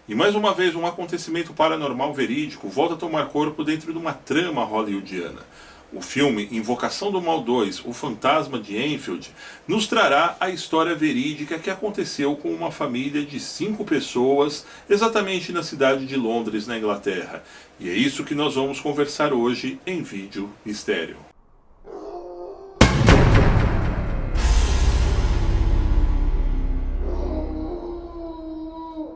E mais uma vez um acontecimento paranormal verídico volta a tomar corpo dentro de uma trama hollywoodiana. O filme Invocação do Mal 2, O Fantasma de Enfield, nos trará a história verídica que aconteceu com uma família de 5 pessoas, exatamente na cidade de Londres, na Inglaterra. E é isso que nós vamos conversar hoje em Vídeo Mistério.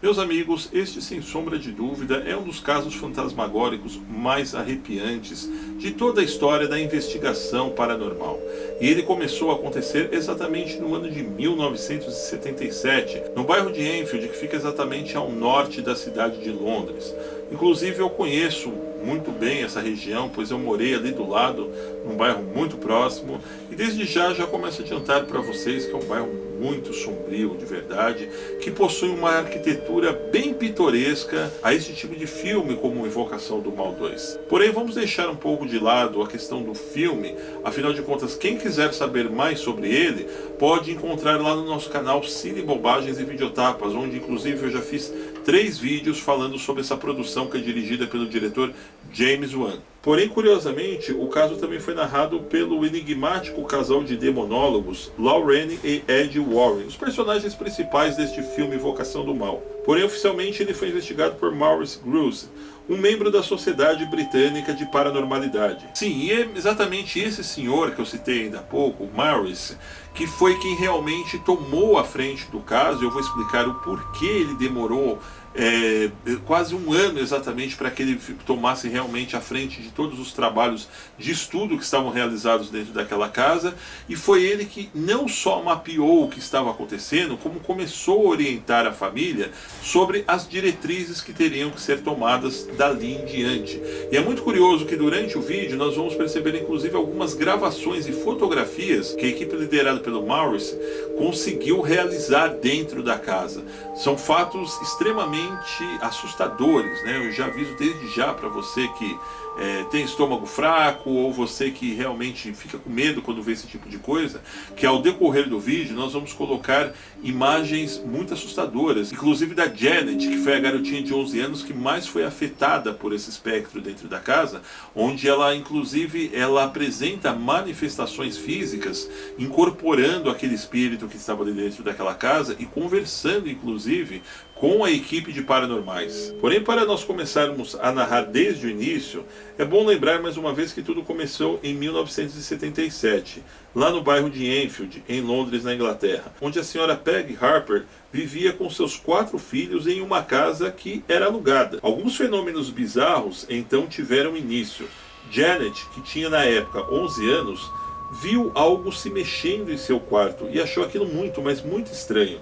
Meus amigos, este sem sombra de dúvida é um dos casos fantasmagóricos mais arrepiantes de toda a história da investigação paranormal. E ele começou a acontecer exatamente no ano de 1977, no bairro de Enfield, que fica exatamente ao norte da cidade de Londres. Inclusive eu conheço muito bem essa região, pois eu morei ali do lado, num bairro muito próximo, e desde já começo a adiantar para vocês que é um bairro muito sombrio, de verdade, que possui uma arquitetura bem pitoresca a esse tipo de filme como Invocação do Mal 2. Porém, vamos deixar um pouco de lado a questão do filme, afinal de contas, quem quiser saber mais sobre ele, pode encontrar lá no nosso canal Cine Bobagens e Videotapas, onde inclusive eu já fiz 3 vídeos falando sobre essa produção que é dirigida pelo diretor James Wan. Porém, curiosamente, o caso também foi narrado pelo enigmático casal de demonólogos Lorraine e Ed Warren, os personagens principais deste filme Invocação do Mal. Porém, oficialmente ele foi investigado por Maurice Grosse, um membro da Sociedade Britânica de Paranormalidade. Sim, e é exatamente esse senhor que eu citei ainda há pouco, Maurice, que foi quem realmente tomou a frente do caso. Eu vou explicar o porquê ele demorou quase um ano exatamente para que ele tomasse realmente a frente de todos os trabalhos de estudo que estavam realizados dentro daquela casa, e foi ele que não só mapeou o que estava acontecendo, como começou a orientar a família sobre as diretrizes que teriam que ser tomadas dali em diante. E é muito curioso que durante o vídeo nós vamos perceber inclusive algumas gravações e fotografias que a equipe liderada pelo Maurice conseguiu realizar dentro da casa. São fatos extremamente assustadores, né? Eu já aviso desde já para você que tem estômago fraco, ou você que realmente fica com medo quando vê esse tipo de coisa, que ao decorrer do vídeo nós vamos colocar imagens muito assustadoras, inclusive da Janet, que foi a garotinha de 11 anos que mais foi afetada por esse espectro dentro da casa, onde ela inclusive apresenta manifestações físicas, incorporando aquele espírito que estava ali dentro daquela casa e conversando inclusive com a equipe de paranormais. Porém, para nós começarmos a narrar desde o início, é bom lembrar mais uma vez que tudo começou em 1977, lá no bairro de Enfield, em Londres, na Inglaterra, onde a senhora Peg Harper vivia com seus 4 filhos em uma casa que era alugada. Alguns fenômenos bizarros então tiveram início. Janet, que tinha na época 11 anos, viu algo se mexendo em seu quarto e achou aquilo muito, mas muito estranho.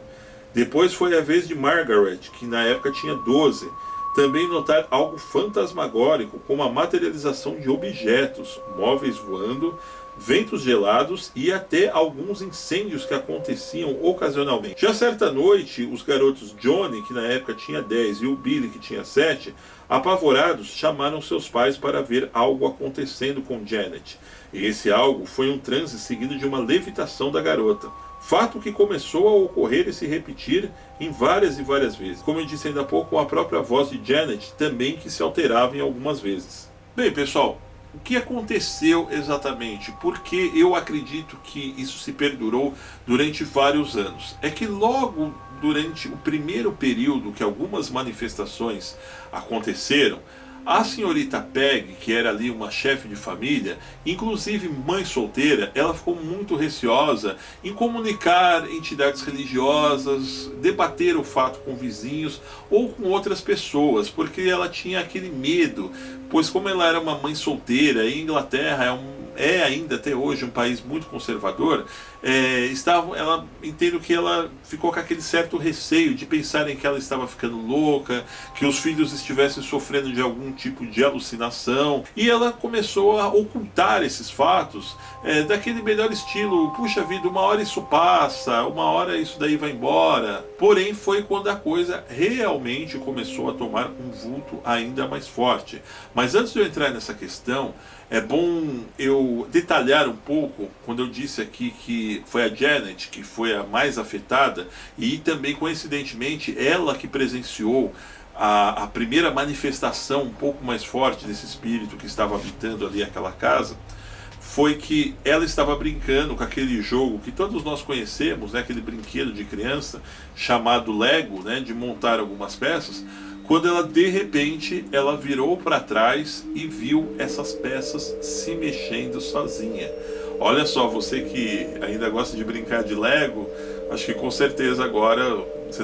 Depois foi a vez de Margaret, que na época tinha 12, também notar algo fantasmagórico, como a materialização de objetos, móveis voando, ventos gelados e até alguns incêndios que aconteciam ocasionalmente. Já certa noite, os garotos Johnny, que na época tinha 10, e o Billy, que tinha 7, apavorados, chamaram seus pais para ver algo acontecendo com Janet. E esse algo foi um transe seguido de uma levitação da garota. Fato que começou a ocorrer e se repetir em várias e várias vezes. Como eu disse ainda há pouco, a própria voz de Janet também que se alterava em algumas vezes. Bem, pessoal, o que aconteceu exatamente? Porque eu acredito que isso se perdurou durante vários anos. É que logo durante o primeiro período que algumas manifestações aconteceram, a senhorita Peg, que era ali uma chefe de família, inclusive mãe solteira, ela ficou muito receosa em comunicar entidades religiosas, debater o fato com vizinhos ou com outras pessoas, porque ela tinha aquele medo, pois como ela era uma mãe solteira, e a Inglaterra é ainda até hoje um país muito conservador, ela entendo que ela ficou com aquele certo receio de pensarem que ela estava ficando louca, que os filhos estivessem sofrendo de algum tipo de alucinação, e ela começou a ocultar esses fatos daquele melhor estilo: puxa vida, uma hora isso passa, uma hora isso daí vai embora. Porém foi quando a coisa realmente começou a tomar um vulto ainda mais forte. Mas antes de eu entrar nessa questão, é bom eu detalhar um pouco, quando eu disse aqui que foi a Janet que foi a mais afetada, e também coincidentemente ela que presenciou a primeira manifestação um pouco mais forte desse espírito que estava habitando ali aquela casa, foi que ela estava brincando com aquele jogo que todos nós conhecemos, né, aquele brinquedo de criança chamado Lego, né, de montar algumas peças, quando ela de repente ela virou para trás e viu essas peças se mexendo sozinha. Olha só, você que ainda gosta de brincar de Lego, acho que com certeza agora você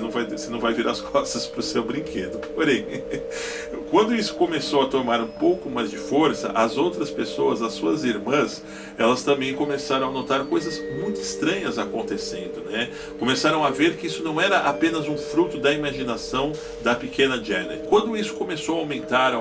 não vai virar as costas para o seu brinquedo. Porém, quando isso começou a tomar um pouco mais de força, as outras pessoas, as suas irmãs, elas também começaram a notar coisas muito estranhas acontecendo, né? Começaram a ver que isso não era apenas um fruto da imaginação da pequena Janet. Quando isso começou a aumentar,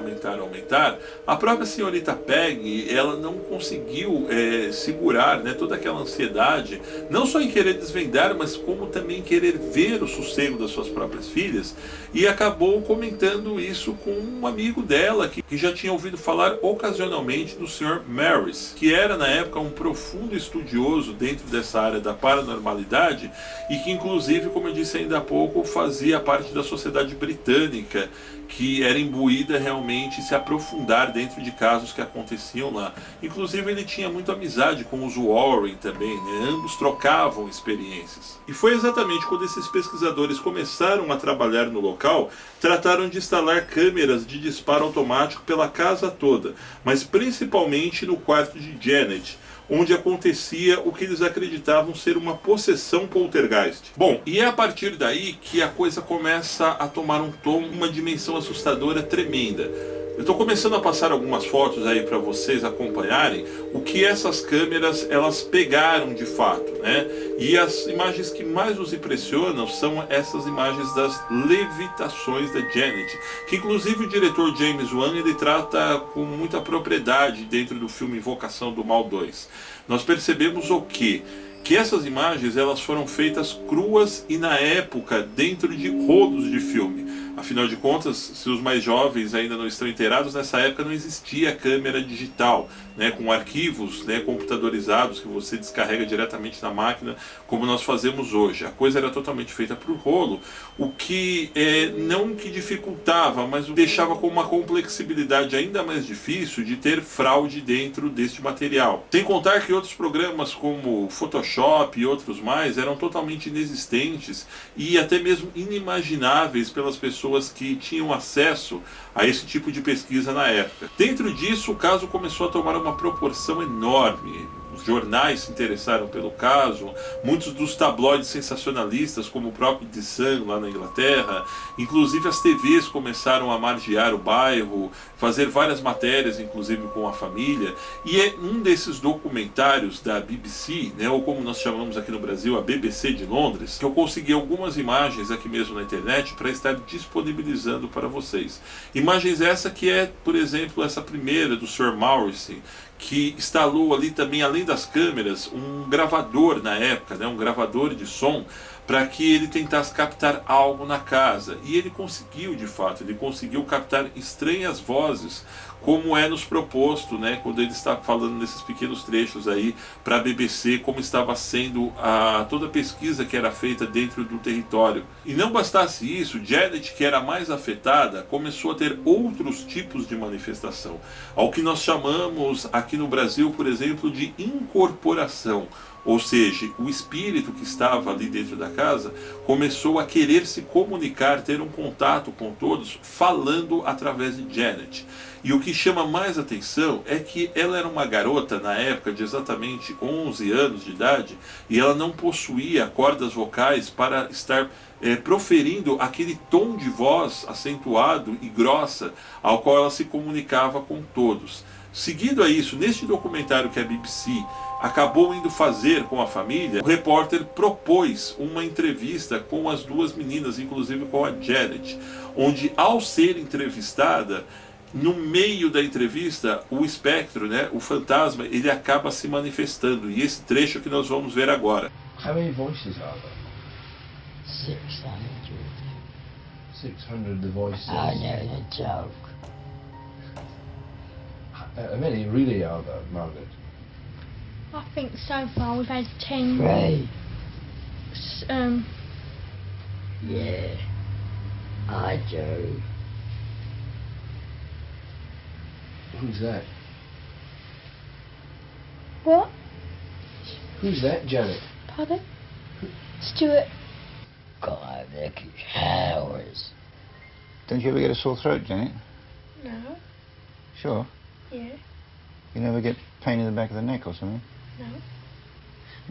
a própria senhorita Peggy, ela não conseguiu segurar, né, toda aquela ansiedade, não só em querer desvendar, mas como também querer ver o sossego das suas próprias filhas, e acabou comentando isso com um amigo dela, que já tinha ouvido falar ocasionalmente do Sr. Maris, que era na época um profundo estudioso dentro dessa área da paranormalidade, e que inclusive, como eu disse ainda há pouco, fazia parte da sociedade britânica, que era imbuída realmente se aprofundar dentro de casos que aconteciam lá. Inclusive ele tinha muita amizade com os Warren também, né? Ambos trocavam experiências. E foi exatamente quando esses pesquisadores começaram a trabalhar no local, trataram de instalar câmeras de disparo automático pela casa toda, mas principalmente no quarto de Janet, onde acontecia o que eles acreditavam ser uma possessão poltergeist. Bom, e é a partir daí que a coisa começa a tomar um tom, uma dimensão assustadora tremenda. Eu estou começando a passar algumas fotos aí para vocês acompanharem o que essas câmeras elas pegaram de fato, né? E as imagens que mais nos impressionam são essas imagens das levitações da Janet, que inclusive o diretor James Wan ele trata com muita propriedade dentro do filme Invocação do Mal 2. Nós percebemos o quê? Que essas imagens elas foram feitas cruas e na época dentro de rolos de filme. Afinal de contas, se os mais jovens ainda não estão inteirados, nessa época não existia câmera digital, né, com arquivos, né, computadorizados que você descarrega diretamente na máquina, como nós fazemos hoje. A coisa era totalmente feita por rolo, o que não que dificultava, mas deixava com uma complexibilidade ainda mais difícil de ter fraude dentro deste material. Sem contar que outros programas como Photoshop e outros mais eram totalmente inexistentes e até mesmo inimagináveis pelas pessoas que tinham acesso a esse tipo de pesquisa na época. Dentro disso, o caso começou a tomar uma proporção enorme. Os jornais se interessaram pelo caso, muitos dos tabloides sensacionalistas, como o próprio The Sun lá na Inglaterra, inclusive as TVs começaram a margear o bairro, fazer várias matérias, inclusive com a família, e é um desses documentários da BBC, né, ou como nós chamamos aqui no Brasil, a BBC de Londres, que eu consegui algumas imagens aqui mesmo na internet para estar disponibilizando para vocês. Imagens essa que é, por exemplo, essa primeira do Sr. Morrissey, que instalou ali também, além das câmeras, um gravador na época, né, um gravador de som, para que ele tentasse captar algo na casa. E ele conseguiu, de fato, ele conseguiu captar estranhas vozes, como é nos proposto, né, quando ele está falando nesses pequenos trechos aí para a BBC, como estava sendo toda a pesquisa que era feita dentro do território. E não bastasse isso, Janet, que era mais afetada, começou a ter outros tipos de manifestação, ao que nós chamamos aqui no Brasil, por exemplo, de incorporação. Ou seja, o espírito que estava ali dentro da casa começou a querer se comunicar, ter um contato com todos, falando através de Janet. E o que chama mais atenção é que ela era uma garota na época de exatamente 11 anos de idade e ela não possuía cordas vocais para estar proferindo aquele tom de voz acentuado e grossa ao qual ela se comunicava com todos. Seguido a isso, neste documentário que a BBC acabou indo fazer com a família, o repórter propôs uma entrevista com as duas meninas, inclusive com a Janet, onde ao ser entrevistada, no meio da entrevista, o espectro, né, o fantasma, ele acaba se manifestando. E esse trecho que nós vamos ver agora. How many voices are there? 600. 600 the voices. I know the joke. How many really are there, Margaret? I think so far we've had 10. 3. s- Yeah. I do. Who's that? What? Who's that, Janet? Pardon? Stuart. God, I think it's hours. Don't you ever get a sore throat, Janet? No. Sure. Yeah. You never get pain in the back of the neck or something? No.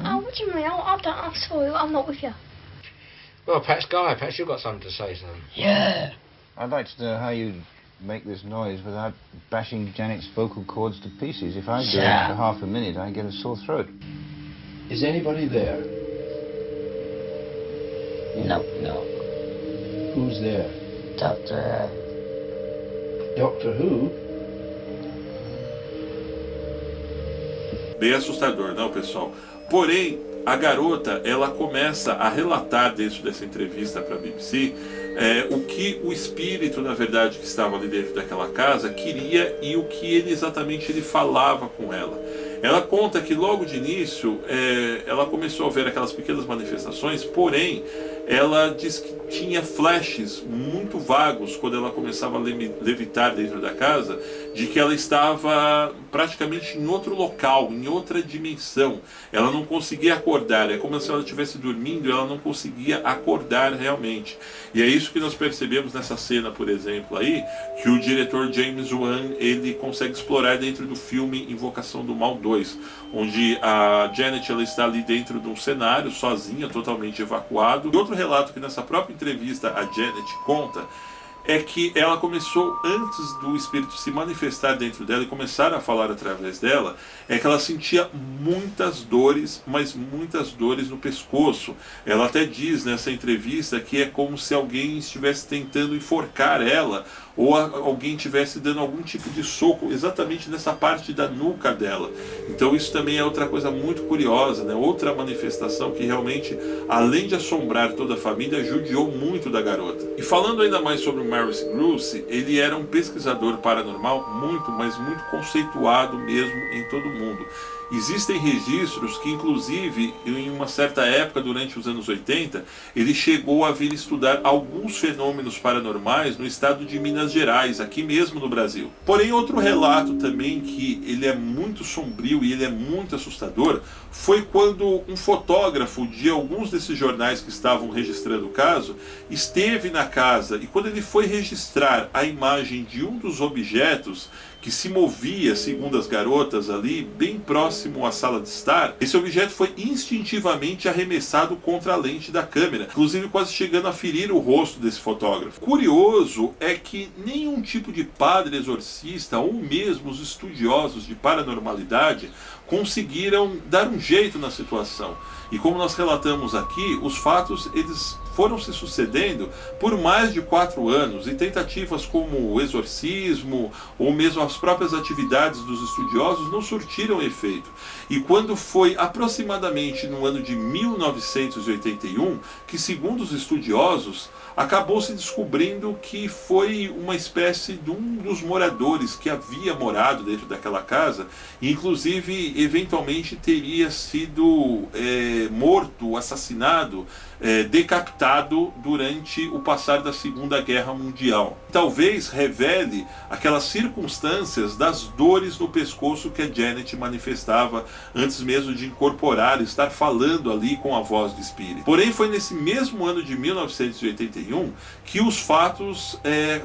Oh, what do you mean? I'm sorry. I'm not with you. Well, Pat's Guy. Perhaps you've got something to say to them. Yeah. I'd like to know how you make this noise without bashing Janet's vocal cords to pieces. If I do it for half a minute, I get a sore throat. Is anybody there? No. Who's there? Doctor. Doctor Who? Bem assustador, não, pessoal? Porém, a garota, ela começa a relatar dentro dessa entrevista para a BBC o que o espírito, na verdade, que estava ali dentro daquela casa queria e o que exatamente ele falava com ela. Ela conta que logo de início ela começou a ver aquelas pequenas manifestações, porém ela diz que tinha flashes muito vagos quando ela começava a levitar dentro da casa, de que ela estava praticamente em outro local, em outra dimensão. Ela não conseguia acordar, é como se ela estivesse dormindo e ela não conseguia acordar realmente. E é isso que nós percebemos nessa cena, por exemplo, aí, que o diretor James Wan, ele consegue explorar dentro do filme Invocação do Mal 2, onde a Janet, ela está ali dentro de um cenário, sozinha, totalmente evacuado. E outro relato que nessa própria entrevista a Janet conta é que ela começou, antes do espírito se manifestar dentro dela e começar a falar através dela, é que ela sentia muitas dores, mas muitas dores no pescoço. Ela até diz nessa entrevista que é como se alguém estivesse tentando enforcar ela, ou alguém estivesse dando algum tipo de soco exatamente nessa parte da nuca dela. Então isso também é outra coisa muito curiosa, né? Outra manifestação que realmente, além de assombrar toda a família, judiou muito da garota. E falando ainda mais sobre o Maurice Grosse, ele era um pesquisador paranormal muito, mas muito conceituado mesmo em todo o mundo. Existem registros que, inclusive, em uma certa época, durante os anos 80, ele chegou a vir estudar alguns fenômenos paranormais no estado de Minas Gerais, aqui mesmo no Brasil. Porém, outro relato também que ele é muito sombrio e ele é muito assustador, foi quando um fotógrafo de alguns desses jornais que estavam registrando o caso, esteve na casa e quando ele foi registrar a imagem de um dos objetos que se movia, segundo as garotas ali, bem próximo à sala de estar, esse objeto foi instintivamente arremessado contra a lente da câmera, inclusive quase chegando a ferir o rosto desse fotógrafo. Curioso é que nenhum tipo de padre exorcista, ou mesmo os estudiosos de paranormalidade, conseguiram dar um jeito na situação. E como nós relatamos aqui, os fatos eles foram se sucedendo por mais de 4 anos, e tentativas como o exorcismo ou mesmo as próprias atividades dos estudiosos não surtiram efeito. E quando foi aproximadamente no ano de 1981 que, segundo os estudiosos, acabou se descobrindo que foi uma espécie de um dos moradores que havia morado dentro daquela casa, e inclusive eventualmente teria sido morto, assassinado, decapitado durante o passar da Segunda Guerra Mundial. Talvez revele aquelas circunstâncias das dores no pescoço que a Janet manifestava antes mesmo de incorporar, estar falando ali com a voz do espírito. Porém, foi nesse mesmo ano de 1981 que os fatos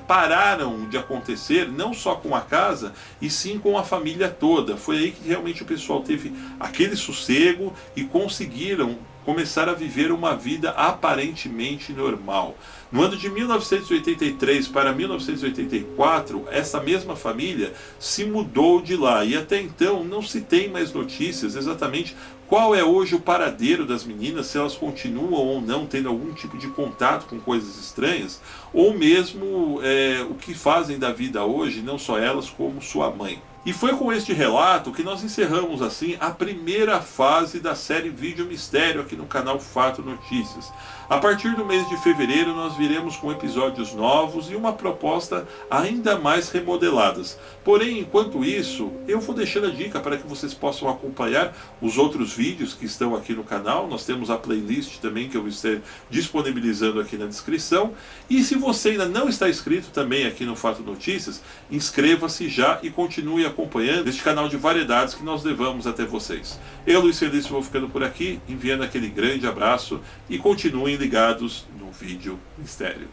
pararam de acontecer, não só com a casa, e sim com a família toda. Foi aí que realmente o pessoal teve aquele sossego e conseguiram começar a viver uma vida aparentemente normal. No ano de 1983 para 1984, essa mesma família se mudou de lá, e até então não se tem mais notícias exatamente qual é hoje o paradeiro das meninas, se elas continuam ou não tendo algum tipo de contato com coisas estranhas, ou mesmo o que fazem da vida hoje, não só elas como sua mãe. E foi com este relato que nós encerramos assim a primeira fase da série Vídeo Mistério aqui no canal Fato Notícias. A partir do mês de fevereiro nós viremos com episódios novos e uma proposta ainda mais remodeladas. Porém, enquanto isso, eu vou deixando a dica para que vocês possam acompanhar os outros vídeos que estão aqui no canal. Nós temos a playlist também que eu vou estar disponibilizando aqui na descrição. E se você ainda não está inscrito também aqui no Fato Notícias, inscreva-se já e continue acompanhando este canal de variedades que nós levamos até vocês. Eu, Luiz Felício, vou ficando por aqui, enviando aquele grande abraço e continuem ligados no Vídeo Mistério.